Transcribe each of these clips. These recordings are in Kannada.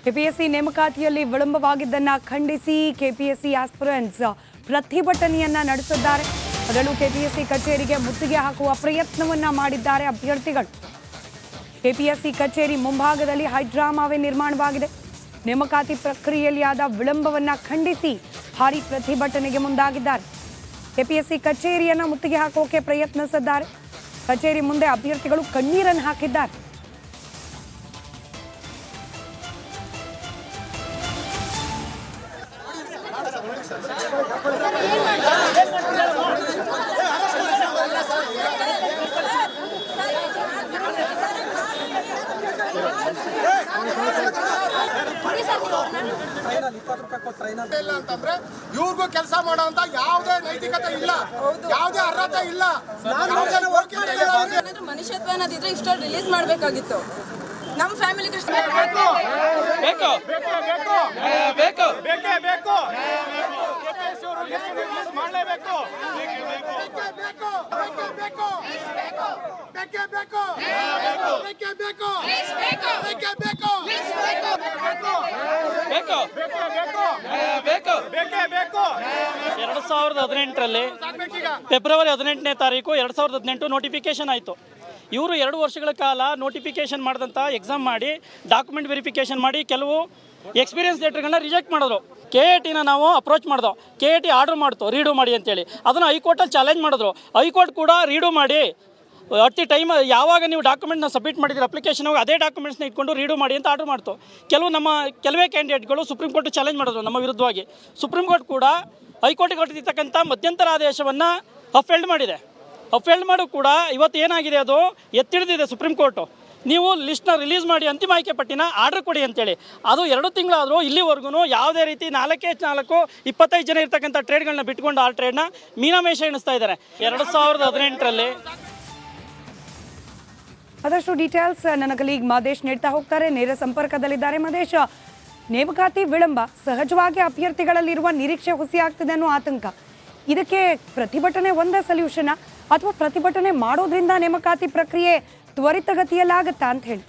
ಕೆಪಿಎಸ್ಸಿ ನೇಮಕಾತಿಯಲ್ಲಿ ವಿಳಂಬವಾಗಿದ್ದನ್ನು ಖಂಡಿಸಿ ಕೆಪಿಎಸ್ಸಿ ಆಸ್ಪಿರೆಂಟ್ಸ್ ಪ್ರತಿಭಟನೆಯನ್ನ ನಡೆಸಿದ್ದಾರೆ. ಅದರಲ್ಲೂ ಕೆಪಿಎಸ್ಸಿ ಕಚೇರಿಗೆ ಮುತ್ತಿಗೆ ಹಾಕುವ ಪ್ರಯತ್ನವನ್ನ ಮಾಡಿದ್ದಾರೆ ಅಭ್ಯರ್ಥಿಗಳು. ಕೆಪಿಎಸ್ಸಿ ಕಚೇರಿ ಮುಂಭಾಗದಲ್ಲಿ ಹೈಡ್ರಾಮಾವೇ ನಿರ್ಮಾಣವಾಗಿದೆ. ನೇಮಕಾತಿ ಪ್ರಕ್ರಿಯೆಯಲ್ಲಿ ಆದ ವಿಳಂಬವನ್ನ ಖಂಡಿಸಿ ಭಾರೀ ಪ್ರತಿಭಟನೆಗೆ ಮುಂದಾಗಿದ್ದಾರೆ. ಕೆಪಿಎಸ್ಸಿ ಕಚೇರಿಯನ್ನ ಮುತ್ತಿಗೆ ಹಾಕೋಕೆ ಪ್ರಯತ್ನಿಸಿದ್ದಾರೆ. ಕಚೇರಿ ಮುಂದೆ ಅಭ್ಯರ್ಥಿಗಳು ಕಣ್ಣೀರನ್ನು ಹಾಕಿದ್ದಾರೆ. ಅಂತಂದ್ರೆ ಇವ್ರಿಗೂ ಕೆಲಸ ಮಾಡೋಂತ ಯಾವುದೇ ನೈತಿಕತೆ ಇಲ್ಲ, ಯಾವುದೇ ಅರ್ಹತೆ ಇಲ್ಲ. ಮನುಷ್ಯತ್ವ ಅನ್ನೋದಿದ್ರೆ ಇಷ್ಟೊಂದು ರಿಲೀಸ್ ಮಾಡಬೇಕಾಗಿತ್ತು. ನಮ್ಮ ಫ್ಯಾಮಿಲಿಗೆ ಫೆಬ್ರವರಿ 18ನೇ ತಾರೀಕು 2018 ನೋಟಿಫಿಕೇಶನ್ ಆಯಿತು. ಇವರು 2 ವರ್ಷಗಳ ಕಾಲ ನೋಟಿಫಿಕೇಶನ್ ಮಾಡಿದಂಥ ಎಕ್ಸಾಮ್ ಮಾಡಿ ಡಾಕ್ಯುಮೆಂಟ್ ವೆರಿಫಿಕೇಶನ್ ಮಾಡಿ ಕೆಲವು ಎಕ್ಸ್ಪೀರಿಯನ್ಸ್ ಲೆಟರ್ಗಳನ್ನ ರಿಜೆಕ್ಟ್ ಮಾಡಿದ್ರು. KATನ ನಾವು ಅಪ್ರೋಚ್ ಮಾಡಿದೋ, KAT ಆರ್ಡರ್ ಮಾಡ್ತು ರೀಡು ಮಾಡಿ ಅಂತೇಳಿ. ಅದನ್ನು ಹೈಕೋರ್ಟಲ್ಲಿ ಚಾಲೆಂಜ್ ಮಾಡಿದ್ರು. ಹೈಕೋರ್ಟ್ ಕೂಡ ರೀಡು ಮಾಡಿ ಅಟ್ ದಿ ಟೈಮ್ ಯಾವಾಗ ನೀವು ಡಾಕ್ಯುಮೆಂಟ್ನ ಸಬ್ಮಿಟ್ ಮಾಡಿದ್ರೆ ಅಪ್ಲಿಕೇಶನ್ ಹೋಗಿ ಅದೇ ಡಾಕ್ಯುಮೆಂಟ್ಸ್ನ ಇಟ್ಕೊಂಡು ರೀಡು ಮಾಡಿ ಅಂತ ಆರ್ಡರ್ ಮಾಡ್ತು. ಕೆಲವೇ ಕ್ಯಾಂಡಿಡೇಟ್ಗಳು ಸುಪ್ರೀಂ ಕೋರ್ಟ್ ಚಾಲೆಂಜ್ ಮಾಡಿದ್ರು ನಮ್ಮ ವಿರುದ್ಧವಾಗಿ. ಸುಪ್ರೀಂ ಕೋರ್ಟ್ ಕೂಡ ಹೈಕೋರ್ಟ್ಗೆ ಕೊಟ್ಟಿರ್ತಕ್ಕಂಥ ಮಧ್ಯಂತರ ಆದೇಶವನ್ನು ಅಫೆಲ್ಡ್ ಮಾಡಿದೆ. ಅಫೆಲ್ಡ್ ಮಾಡೋ ಕೂಡ ಇವತ್ತು ಏನಾಗಿದೆ, ಅದು ಎತ್ತಿಡಿದಿದೆ ಸುಪ್ರೀಂ ಕೋರ್ಟು. ನೀವು ಲಿಸ್ಟ್ನ ರಿಲೀಸ್ ಮಾಡಿ ಅಂತಿಮ ಆಯ್ಕೆ ಪಟ್ಟಿನ ಆರ್ಡರ್ ಕೊಡಿ ಅಂತೇಳಿ. ಅದು 2 ತಿಂಗಳಾದರೂ ಇಲ್ಲಿವರೆಗೂ ಯಾವುದೇ ರೀತಿ 4-25 ಜನ ಇರ್ತಕ್ಕಂಥ ಟ್ರೇಡ್ಗಳನ್ನ ಬಿಟ್ಕೊಂಡು ಆ ಟ್ರೇಡ್ನ ಮೀನಾಮೇಷ ಎಣಿಸ್ತಾ ಇದ್ದಾರೆ. 2018ರಲ್ಲಿ ಅದಷ್ಟು ಡೀಟೇಲ್ಸ್ ನನ್ನ ಕಲೀಗ್ ಮಾದೇಶ್ ನೀಡ್ತಾ ಹೋಗ್ತಾರೆ. ನೇರ ಸಂಪರ್ಕದಲ್ಲಿದ್ದಾರೆ. ಮಾದೇಶ್, ನೇಮಕಾತಿ ವಿಳಂಬ ಸಹಜವಾಗಿ ಅಭ್ಯರ್ಥಿಗಳಲ್ಲಿರುವ ನಿರೀಕ್ಷೆ ಹುಸಿಯಾಗ್ತದೆ ಅನ್ನೋ ಆತಂಕ. ಇದಕ್ಕೆ ಪ್ರತಿಭಟನೆ ಒಂದೇ ಸೊಲ್ಯೂಷನ್ ಅಥವಾ ಪ್ರತಿಭಟನೆ ಮಾಡೋದ್ರಿಂದ ನೇಮಕಾತಿ ಪ್ರಕ್ರಿಯೆ ತ್ವರಿತಗತಿಯಲ್ಲಾಗತ್ತಾ ಅಂತ ಹೇಳಿ?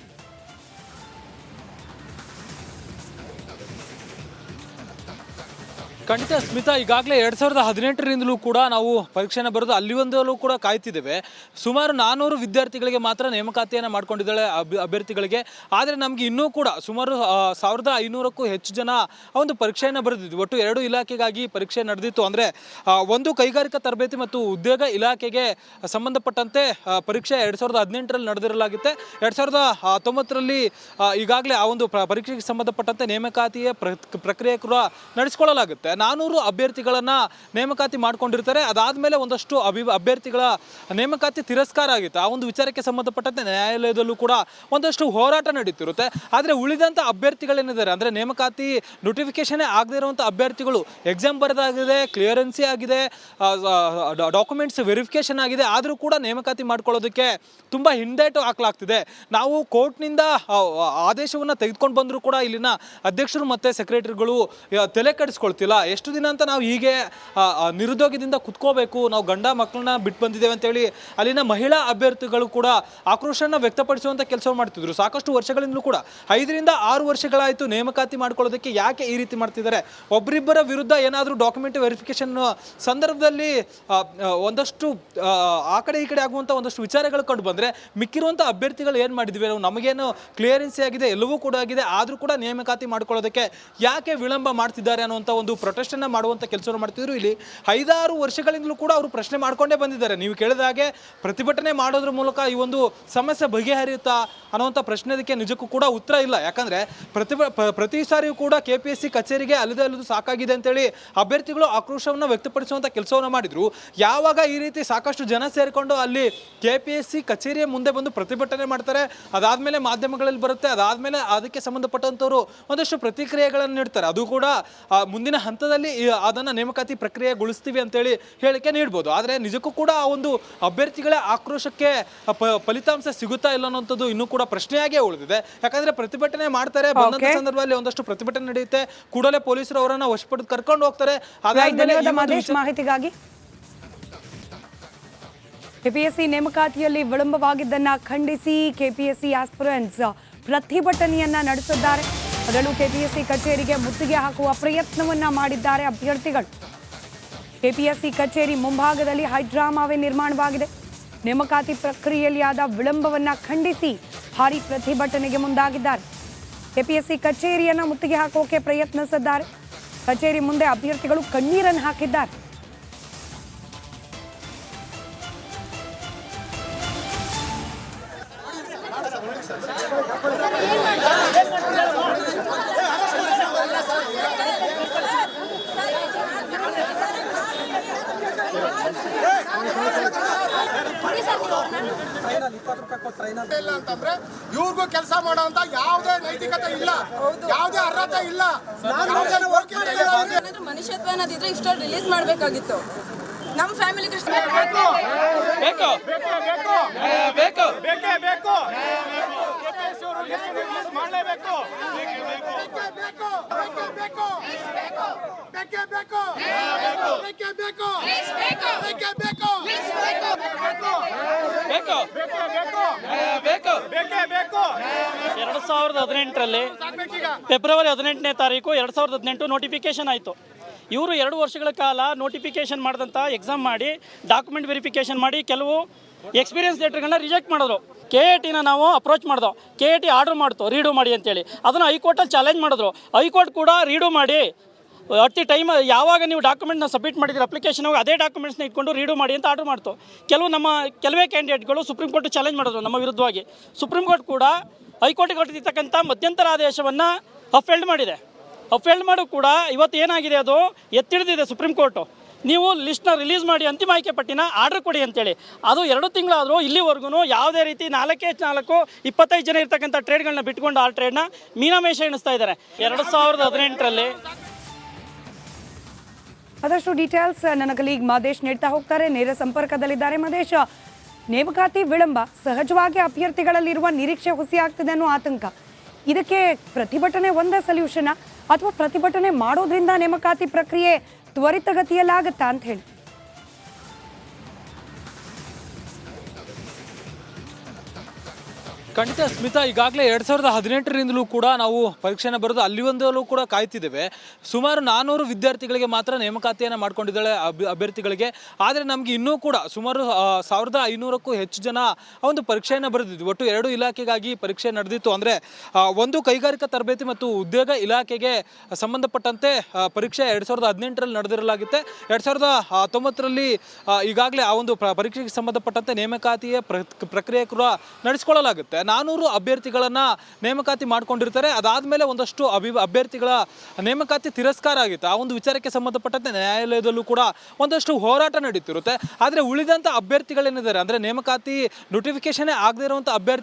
ಖಂಡಿತ ಸ್ಮಿತಾ, ಈಗಾಗಲೇ 2018ರಿಂದಲೂ ಕೂಡ ನಾವು ಪರೀಕ್ಷೆನ ಬರೆದು ಅಲ್ಲಿಂದಲೂ ಕೂಡ ಕಾಯ್ತಿದ್ದೇವೆ. ಸುಮಾರು 400 ವಿದ್ಯಾರ್ಥಿಗಳಿಗೆ ಮಾತ್ರ ನೇಮಕಾತಿಯನ್ನು ಮಾಡ್ಕೊಂಡಿದ್ದಾಳೆ ಅಭ್ಯರ್ಥಿಗಳಿಗೆ. ಆದರೆ ನಮಗೆ ಇನ್ನೂ ಕೂಡ ಸುಮಾರು 1500ಕ್ಕೂ ಹೆಚ್ಚು ಜನ ಒಂದು ಪರೀಕ್ಷೆಯನ್ನು ಬರೆದಿದ್ವಿ. ಒಟ್ಟು 2 ಇಲಾಖೆಗಾಗಿ ಪರೀಕ್ಷೆ ನಡೆದಿತ್ತು. ಅಂದರೆ ಒಂದು ಕೈಗಾರಿಕಾ ತರಬೇತಿ ಮತ್ತು ಉದ್ಯೋಗ ಇಲಾಖೆಗೆ ಸಂಬಂಧಪಟ್ಟಂತೆ ಪರೀಕ್ಷೆ 2018ರಲ್ಲಿ ನಡೆದಿರಲಾಗುತ್ತೆ. 2019ರಲ್ಲಿ ಈಗಾಗಲೇ ಆ ಒಂದು ಪರೀಕ್ಷೆಗೆ ಸಂಬಂಧಪಟ್ಟಂತೆ ನೇಮಕಾತಿಯ ಪ್ರಕ್ರಿಯೆ ಕೂಡ ನಡೆಸ್ಕೊಳ್ಳಲಾಗುತ್ತೆ. 400 ಅಭ್ಯರ್ಥಿಗಳನ್ನು ನೇಮಕಾತಿ ಮಾಡ್ಕೊಂಡಿರ್ತಾರೆ. ಅದಾದಮೇಲೆ ಒಂದಷ್ಟು ಅಭ್ಯರ್ಥಿಗಳ ನೇಮಕಾತಿ ತಿರಸ್ಕಾರ ಆಗಿತ್ತು. ಆ ಒಂದು ವಿಚಾರಕ್ಕೆ ಸಂಬಂಧಪಟ್ಟಂತೆ ನ್ಯಾಯಾಲಯದಲ್ಲೂ ಕೂಡ ಒಂದಷ್ಟು ಹೋರಾಟ ನಡೀತಿರುತ್ತೆ. ಆದರೆ ಉಳಿದಂಥ ಅಭ್ಯರ್ಥಿಗಳೇನಿದ್ದಾರೆ, ಅಂದರೆ ನೇಮಕಾತಿ ನೋಟಿಫಿಕೇಶನ್ನೇ ಆಗದೇ ಇರುವಂಥ ಅಭ್ಯರ್ಥಿಗಳು ಎಕ್ಸಾಮ್ ಬರೆದಾಗಿದೆ, ಕ್ಲಿಯರೆನ್ಸಿ ಆಗಿದೆ, ಡಾಕ್ಯುಮೆಂಟ್ಸ್ ವೆರಿಫಿಕೇಶನ್ ಆಗಿದೆ, ಆದರೂ ಕೂಡ ನೇಮಕಾತಿ ಮಾಡ್ಕೊಳ್ಳೋದಕ್ಕೆ ತುಂಬ ಹಿಂದೇಟು ಹಾಕಲಾಗ್ತಿದೆ. ನಾವು ಕೋರ್ಟ್ನಿಂದ ಆದೇಶವನ್ನು ತೆಗೆದುಕೊಂಡು ಬಂದರೂ ಕೂಡ ಇಲ್ಲಿನ ಅಧ್ಯಕ್ಷರು ಮತ್ತು ಸೆಕ್ರೆಟರಿಗಳು ತಲೆ ಕೆಡಿಸ್ಕೊಳ್ತಿಲ್ಲ. ಎಷ್ಟು ದಿನ ಅಂತ ನಾವು ಹೀಗೆ ನಿರುದ್ಯೋಗದಿಂದ ಕುತ್ಕೋಬೇಕು, ನಾವು ಗಂಡ ಮಕ್ಕಳನ್ನ ಬಿಟ್ಟು ಬಂದಿದ್ದೇವೆ ಅಂತೇಳಿ ಅಲ್ಲಿನ ಮಹಿಳಾ ಅಭ್ಯರ್ಥಿಗಳು ಕೂಡ ಆಕ್ರೋಶನ ವ್ಯಕ್ತಪಡಿಸುವಂಥ ಕೆಲಸ ಮಾಡ್ತಿದ್ರು. ಸಾಕಷ್ಟು ವರ್ಷಗಳಿಂದಲೂ ಕೂಡ 5-6 ವರ್ಷಗಳಾಯಿತು ನೇಮಕಾತಿ ಮಾಡ್ಕೊಳ್ಳೋದಕ್ಕೆ. ಯಾಕೆ ಈ ರೀತಿ ಮಾಡ್ತಿದ್ದಾರೆ? ಒಬ್ಬರಿಬ್ಬರ ವಿರುದ್ಧ ಏನಾದರೂ ಡಾಕ್ಯುಮೆಂಟ್ ವೆರಿಫಿಕೇಶನ್ ಸಂದರ್ಭದಲ್ಲಿ ಒಂದಷ್ಟು ಆ ಕಡೆ ಈ ಕಡೆ ಆಗುವಂಥ ಒಂದಷ್ಟು ವಿಚಾರಗಳು ಕಂಡು ಬಂದರೆ ಮಿಕ್ಕಿರುವಂಥ ಅಭ್ಯರ್ಥಿಗಳು ಏನು ಮಾಡಿದ್ವಿ, ನಾವು ನಮಗೇನು ಕ್ಲಿಯರೆನ್ಸಿ ಆಗಿದೆ, ಎಲ್ಲವೂ ಕೂಡ ಆಗಿದೆ, ಆದರೂ ಕೂಡ ನೇಮಕಾತಿ ಮಾಡ್ಕೊಳ್ಳೋದಕ್ಕೆ ಯಾಕೆ ವಿಳಂಬ ಮಾಡ್ತಿದ್ದಾರೆ ಅನ್ನುವಂಥ ಒಂದು ಪ್ರೊಟೆಸ್ಟನ್ನು ಮಾಡುವಂಥ ಕೆಲಸವನ್ನು ಮಾಡ್ತಿದ್ರು. ಇಲ್ಲಿ 5-6 ವರ್ಷಗಳಿಂದಲೂ ಕೂಡ ಅವರು ಪ್ರಶ್ನೆ ಮಾಡ್ಕೊಂಡೇ ಬಂದಿದ್ದಾರೆ. ನೀವು ಕೇಳಿದ ಹಾಗೆ ಪ್ರತಿಭಟನೆ ಮಾಡೋದ್ರ ಮೂಲಕ ಈ ಒಂದು ಸಮಸ್ಯೆ ಬಗೆಹರಿಯುತ್ತಾ ಅನ್ನುವಂಥ ಪ್ರಶ್ನೆದಕ್ಕೆ ನಿಜಕ್ಕೂ ಕೂಡ ಉತ್ತರ ಇಲ್ಲ. ಯಾಕಂದರೆ ಪ್ರತಿ ಸಾರಿಯೂ ಕೂಡ KPSC ಕಚೇರಿಗೆ ಅಲ್ಲಿದು ಸಾಕಾಗಿದೆ ಅಂತೇಳಿ ಅಭ್ಯರ್ಥಿಗಳು ಆಕ್ರೋಶವನ್ನು ವ್ಯಕ್ತಪಡಿಸುವಂಥ ಕೆಲಸವನ್ನು ಮಾಡಿದರು. ಯಾವಾಗ ಈ ರೀತಿ ಸಾಕಷ್ಟು ಜನ ಸೇರಿಕೊಂಡು ಅಲ್ಲಿ KPSC ಕಚೇರಿಯ ಮುಂದೆ ಬಂದು ಪ್ರತಿಭಟನೆ ಮಾಡ್ತಾರೆ, ಅದಾದಮೇಲೆ ಮಾಧ್ಯಮಗಳಲ್ಲಿ ಬರುತ್ತೆ, ಅದಾದಮೇಲೆ ಅದಕ್ಕೆ ಸಂಬಂಧಪಟ್ಟಂಥವರು ಒಂದಷ್ಟು ಪ್ರತಿಕ್ರಿಯೆಗಳನ್ನು ನೀಡ್ತಾರೆ. ಅದು ಕೂಡ ಮುಂದಿನ ಹಂತದಲ್ಲಿ ಅದನ್ನು ನೇಮಕಾತಿ ಪ್ರಕ್ರಿಯೆಗೊಳಿಸ್ತೀವಿ ಅಂತೇಳಿ ಹೇಳಿಕೆ ನೀಡ್ಬೋದು. ಆದರೆ ನಿಜಕ್ಕೂ ಕೂಡ ಆ ಒಂದು ಅಭ್ಯರ್ಥಿಗಳ ಆಕ್ರೋಶಕ್ಕೆ ಫಲಿತಾಂಶ ಸಿಗುತ್ತಾ ಇಲ್ಲ ಅನ್ನೋಂಥದ್ದು ಇನ್ನೂ ಕೂಡ ಪ್ರಶ್ನೆಯಾಗೇ ಉಳಿದಿದೆ. ಯಾಕಂದರೆ ಪ್ರತಿಭಟನೆ ಮಾಡ್ತಾರೆ, ಬಂದಂಥ ಸಂದರ್ಭದಲ್ಲಿ ಒಂದಷ್ಟು ಪ್ರತಿಭಟನೆ ನಡೆಯುತ್ತೆ, ಕೂಡಲೇ ಪೊಲೀಸರು ಅವರನ್ನು ವಶಪಡಿಸಿ ಕರ್ಕೊಂಡು ಹೋಗ್ತಾರೆ. ಮಾಹಿತಿಗಾಗಿ ಕೆಪಿಎಸ್ಸಿ ನೇಮಕಾತಿಯಲ್ಲಿ ವಿಳಂಬವಾಗಿದ್ದನ್ನು ಖಂಡಿಸಿ ಕೆಪಿಎಸ್ಸಿ ಆಸ್ಪಿರೆಂಟ್ಸ್ ಪ್ರತಿಭಟನೆಯನ್ನ ನಡೆಸಿದ್ದಾರೆ. ಅದರಲ್ಲೂ ಕೆಪಿಎಸ್ಸಿ ಕಚೇರಿಗೆ ಮುತ್ತಿಗೆ ಹಾಕುವ ಪ್ರಯತ್ನವನ್ನ ಮಾಡಿದ್ದಾರೆ ಅಭ್ಯರ್ಥಿಗಳು. ಕೆಪಿಎಸ್ಸಿ ಕಚೇರಿ ಮುಂಭಾಗದಲ್ಲಿ ಹೈಡ್ರಾಮಾವೇ ನಿರ್ಮಾಣವಾಗಿದೆ. ನೇಮಕಾತಿ ಪ್ರಕ್ರಿಯೆಯಲ್ಲಿ ಆದ ವಿಳಂಬವನ್ನ ಖಂಡಿಸಿ ಭಾರೀ ಪ್ರತಿಭಟನೆಗೆ ಮುಂದಾಗಿದ್ದಾರೆ. ಕೆಪಿಎಸ್ಸಿ ಕಚೇರಿಯನ್ನ ಮುತ್ತಿಗೆ ಹಾಕೋಕೆ ಪ್ರಯತ್ನಿಸಿದ್ದಾರೆ. ಕಚೇರಿ ಮುಂದೆ ಅಭ್ಯರ್ಥಿಗಳು ಕಣ್ಣೀರನ್ನು ಹಾಕಿದ್ದಾರೆ. ಇಲ್ಲ ಅಂತಂದ್ರೆ ಇವ್ರಿಗೂ ಕೆಲಸ ಮಾಡೋಂತ ಯಾವುದೇ ನೈತಿಕತೆ ಇಲ್ಲ, ಯಾವುದೇ ಅರ್ಹತೆ ಇಲ್ಲ. ಏನಾದ್ರೂ ಮನುಷ್ಯತ್ವ ಅನ್ನೋದಿದ್ರೆ ಇಷ್ಟೊಂದು ರಿಲೀಸ್ ಮಾಡಬೇಕಾಗಿತ್ತು. ನಮ್ಮ ಫ್ಯಾಮಿಲಿಗೆ ಫೆಬ್ರವರಿ 18ನೇ ತಾರೀಕು 2018 ನೋಟಿಫಿಕೇಶನ್ ಆಯಿತು. ಇವರು 2 ವರ್ಷಗಳ ಕಾಲ ನೋಟಿಫಿಕೇಶನ್ ಮಾಡಿದಂಥ ಎಕ್ಸಾಮ್ ಮಾಡಿ ಡಾಕ್ಯುಮೆಂಟ್ ವೆರಿಫಿಕೇಶನ್ ಮಾಡಿ ಕೆಲವು ಎಕ್ಸ್ಪೀರಿಯನ್ಸ್ ಲೆಟರ್ಗಳನ್ನ ರಿಜೆಕ್ಟ್ ಮಾಡಿದ್ರು. KATನ ನಾವು ಅಪ್ರೋಚ್ ಮಾಡಿದೋ, KAT ಆರ್ಡರ್ ಮಾಡ್ತು ರೀಡು ಮಾಡಿ ಅಂತೇಳಿ. ಅದನ್ನು ಹೈಕೋರ್ಟಲ್ಲಿ ಚಾಲೆಂಜ್ ಮಾಡಿದ್ರು. ಹೈಕೋರ್ಟ್ ಕೂಡ ರೀಡು ಮಾಡಿ ಅಟ್ ದಿ ಟೈಮ್ ಯಾವಾಗ ನೀವು ಡಾಕ್ಯುಮೆಂಟ್ನ ಸಬ್ಮಿಟ್ ಮಾಡಿದ್ರೆ ಅಪ್ಲಿಕೇಶನ್ ಅದೇ ಡಾಕ್ಯುಮೆಂಟ್ಸ್ನ ಇಟ್ಕೊಂಡು ರೀಡು ಮಾಡಿ ಅಂತ ಆರ್ಡರ್ ಮಾಡ್ತು. ಕೆಲವೇ ಕ್ಯಾಂಡಿಡೇಟ್ಗಳು ಸುಪ್ರೀಂ ಕೋರ್ಟ್ ಚಾಲೆಂಜ್ ಮಾಡಿದ್ರು ನಮ್ಮ ವಿರುದ್ಧವಾಗಿ. ಸುಪ್ರೀಂ ಕೋರ್ಟ್ ಕೂಡ ಹೈಕೋರ್ಟ್ಗೆ ಹೊರಟಿರ್ತಕ್ಕಂಥ ಮಧ್ಯಂತರ ಆದೇಶವನ್ನು ಅಫೆಲ್ಡ್ ಮಾಡಿದೆ. ಅಫೆಲ್ಡ್ ಮಾಡೋ ಕೂಡ ಇವತ್ತು ಏನಾಗಿದೆ, ಅದು ಎತ್ತಿಡಿದಿದೆ ಸುಪ್ರೀಂ ಕೋರ್ಟು. ನೀವು ಲಿಸ್ಟ್ನ ರಿಲೀಸ್ ಮಾಡಿ ಅಂತಿಮ ಆಯ್ಕೆ ಪಟ್ಟಿನ ಆರ್ಡರ್ ಕೊಡಿ ಅಂತೇಳಿ. ಅದು 2 ತಿಂಗಳಾದರೂ ಇಲ್ಲಿವರೆಗೂ ಯಾವುದೇ ರೀತಿ 4 25 ಜನ ಇರ್ತಕ್ಕಂಥ ಟ್ರೇಡ್ಗಳನ್ನ ಬಿಟ್ಕೊಂಡು ಆ ಟ್ರೇಡ್ನ ಮೀನಾಮೇಷ ಎಣಿಸ್ತಾ ಇದ್ದಾರೆ. 2018ರಲ್ಲಿ ಅದಷ್ಟು ಡೀಟೇಲ್ಸ್ ನನ್ನ ಕಲೀಗ್ ಮಾದೇಶ್ ನೀಡ್ತಾ ಹೋಗ್ತಾರೆ. ನೇರ ಸಂಪರ್ಕದಲ್ಲಿದ್ದಾರೆ ಮಾದೇಶ್. ನೇಮಕಾತಿ ವಿಳಂಬ ಸಹಜವಾಗಿ ಅಭ್ಯರ್ಥಿಗಳಲ್ಲಿರುವ ನಿರೀಕ್ಷೆ ಹುಸಿಯಾಗ್ತಿದೆ ಅನ್ನೋ ಆತಂಕ. ಇದಕ್ಕೆ ಪ್ರತಿಭಟನೆ ಒಂದೇ ಸೊಲ್ಯೂಷನ್ ಅಥವಾ ಪ್ರತಿಭಟನೆ ಮಾಡೋದ್ರಿಂದ ನೇಮಕಾತಿ ಪ್ರಕ್ರಿಯೆ ತ್ವರಿತಗತಿಯಲ್ಲಾಗತ್ತಾ ಅಂತ ಹೇಳಿ? ಖಂಡಿತ ಸ್ಮಿತಾ, ಈಗಾಗಲೇ 2018ರಿಂದಲೂ ಕೂಡ ನಾವು ಪರೀಕ್ಷೆನ ಬರೆದು ಅಲ್ಲಿಂದಲೂ ಕೂಡ ಕಾಯ್ತಿದ್ದೇವೆ. ಸುಮಾರು 400 ವಿದ್ಯಾರ್ಥಿಗಳಿಗೆ ಮಾತ್ರ ನೇಮಕಾತಿಯನ್ನು ಮಾಡ್ಕೊಂಡಿದ್ದಾಳೆ ಅಭ್ಯರ್ಥಿಗಳಿಗೆ. ಆದರೆ ನಮಗೆ ಇನ್ನೂ ಕೂಡ ಸುಮಾರು 1500ಕ್ಕೂ ಹೆಚ್ಚು ಜನ ಒಂದು ಪರೀಕ್ಷೆಯನ್ನು ಬರೆದಿದ್ವಿ. ಒಟ್ಟು 2 ಇಲಾಖೆಗಾಗಿ ಪರೀಕ್ಷೆ ನಡೆದಿತ್ತು. ಅಂದರೆ ಒಂದು ಕೈಗಾರಿಕಾ ತರಬೇತಿ ಮತ್ತು ಉದ್ಯೋಗ ಇಲಾಖೆಗೆ ಸಂಬಂಧಪಟ್ಟಂತೆ ಪರೀಕ್ಷೆ 2018ರಲ್ಲಿ ನಡೆದಿರಲಾಗುತ್ತೆ. 2019ರಲ್ಲಿ ಈಗಾಗಲೇ ಆ ಒಂದು ಪರೀಕ್ಷೆಗೆ ಸಂಬಂಧಪಟ್ಟಂತೆ ನೇಮಕಾತಿಯ ಪ್ರಕ್ರಿಯೆ ಕೂಡ ನಡೆಸಿಕೊಳ್ಳಲಾಗುತ್ತೆ. 400 ಅಭ್ಯರ್ಥಿಗಳನ್ನು ನೇಮಕಾತಿ ಮಾಡ್ಕೊಂಡಿರ್ತಾರೆ. ಅದಾದಮೇಲೆ ಒಂದಷ್ಟು ಅಭ್ಯರ್ಥಿಗಳ ನೇಮಕಾತಿ ತಿರಸ್ಕಾರ ಆಗಿತ್ತು. ಆ ಒಂದು ವಿಚಾರಕ್ಕೆ ಸಂಬಂಧಪಟ್ಟಂತೆ ನ್ಯಾಯಾಲಯದಲ್ಲೂ ಕೂಡ ಒಂದಷ್ಟು ಹೋರಾಟ ನಡೀತಿರುತ್ತೆ. ಆದರೆ ಉಳಿದಂಥ ಅಭ್ಯರ್ಥಿಗಳೇನಿದ್ದಾರೆ, ಅಂದರೆ ನೇಮಕಾತಿ ನೋಟಿಫಿಕೇಶನ್ನೇ ಆಗದೇ ಇರುವಂಥ ಅಭ್ಯರ್ಥಿ